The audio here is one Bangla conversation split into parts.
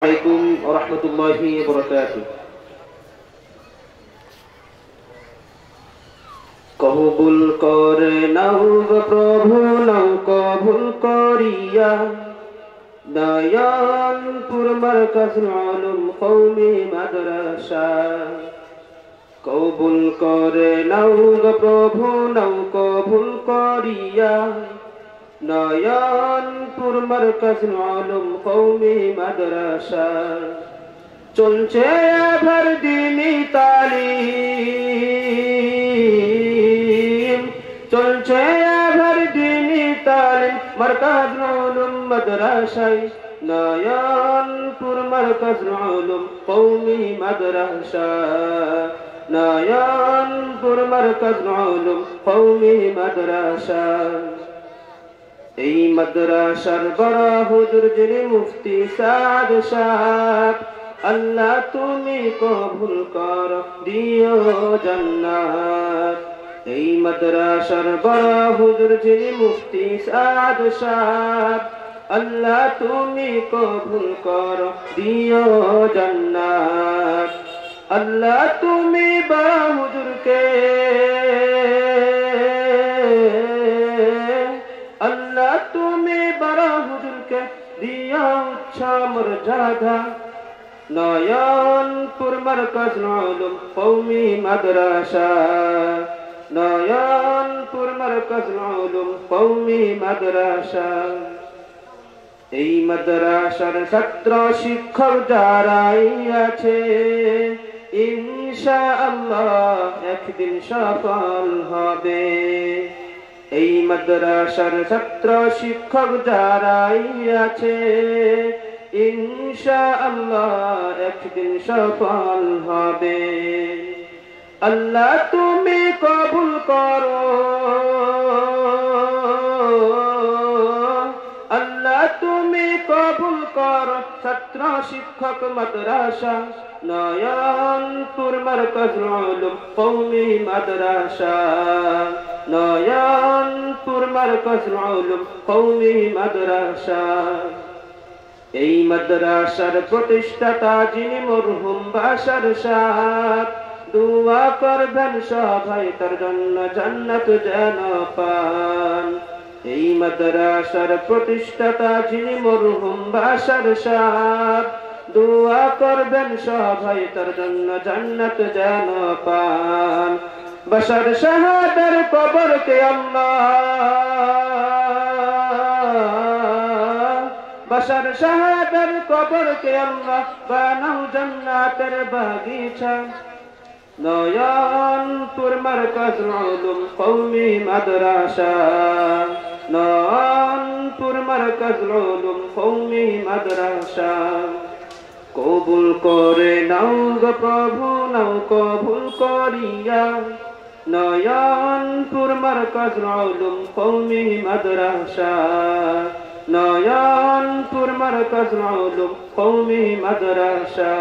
আলাইকুম ওয়া রাহমাতুল্লাহি ওয়া বারাকাতুহু। কবুল করে নাও গো প্রভু, নাও কবুল করিয়া, দয়ালপুর মারকাজুল উলুম কওমি মাদ্রাসা। কবুল করে নাও গো প্রভু, নাও কবুল করিয়া, নয়নপুর মারকাজুল উলুম কওমি মাদ্রাসা। চলছে এবার দ্বীনি তালিম, চলছে এবার দ্বীনি তালিম মারকাজুল উলুম মাদ্রাসায়। নয়নপুর মারকাজুল উলুম কওমি মাদ্রাসা, নয়নপুর মারকাজুল উলুম কওমি মাদ্রাসা। এই মাদ্রাসার বড় হুজুর যিনি মুফতি সাদ সাহেব, আল্লাহ তুমি কবুল কর দিও জান্নাত। এই মাদ্রাসার বড় হুজুর যিনি মুফতি সাদ সাহেব, আল্লাহ তুমি কবুল কর দিও জান্নাত। আল্লাহ তুমি বড় হুজুরকে, আল্লাহ তুমি বড় হুজুরকে দিও উচ্চ মর্যাদা। নয়নপুর মারকাজুল উলুম কওমি মাদ্রাসা, নয়নপুর মারকাজুল উলুম কওমি মাদ্রাসা। এই মাদ্রাসার ছাত্র শিক্ষক যারাই আছে, ইনশাআল্লাহ একদিন সফল হবে। এই মাদ্রাসার ছাত্র শিক্ষক যারাই আছে, ইনশাআল্লাহ একদিন সফল হবে। আল্লাহ তুমি কবুল করো, আল্লাহ তুমি কবুল করো ছাত্র শিক্ষক মাদ্রাসা। নয়নপুর মারকাজুল উলুম কওমি মাদ্রাসা, নয়নপুর মারকাজুল উলুম কওমি মাদ্রাসা। এই মাদ্রাসার প্রতিষ্ঠাতা যিনি মরহুম বাশার সাহেব, দুআ করবেন সবাই তার জন্য জান্নাত যেন পান। এই মাদ্রাসার প্রতিষ্ঠাতা যিনি মরহুম বাশার সাহেব, দুআ করবেন সবাই তার জন্য জান্নাত যেন পান। বাশার সাহেবের কবরকে আল্লাহ, বাশার সাহেবের কবরকে আল্লাহ বানাও জান্নাতের বাগিচা। নয়নপুর মারকাজুল উলুম কওমি মাদ্রাসা, নয়নপুর মারকাজুল উলুম কওমি মাদ্রাসা। কবুল করে নাও গো প্রভু, নাও কবুল করিয়া, নয়নপুর মারকাজুল উলুম কওমি মাদ্রাসা, নয়নপুর মারকাজুল উলুম কওমি মাদ্রাসা,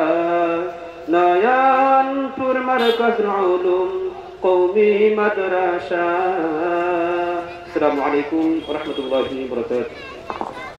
নয়নপুর মারকাজুল উলুম কওমি মাদ্রাসা। আসসালামু আলাইকুম ওয়া রাহমাতুল্লাহি ওয়া বারাকাতুহু।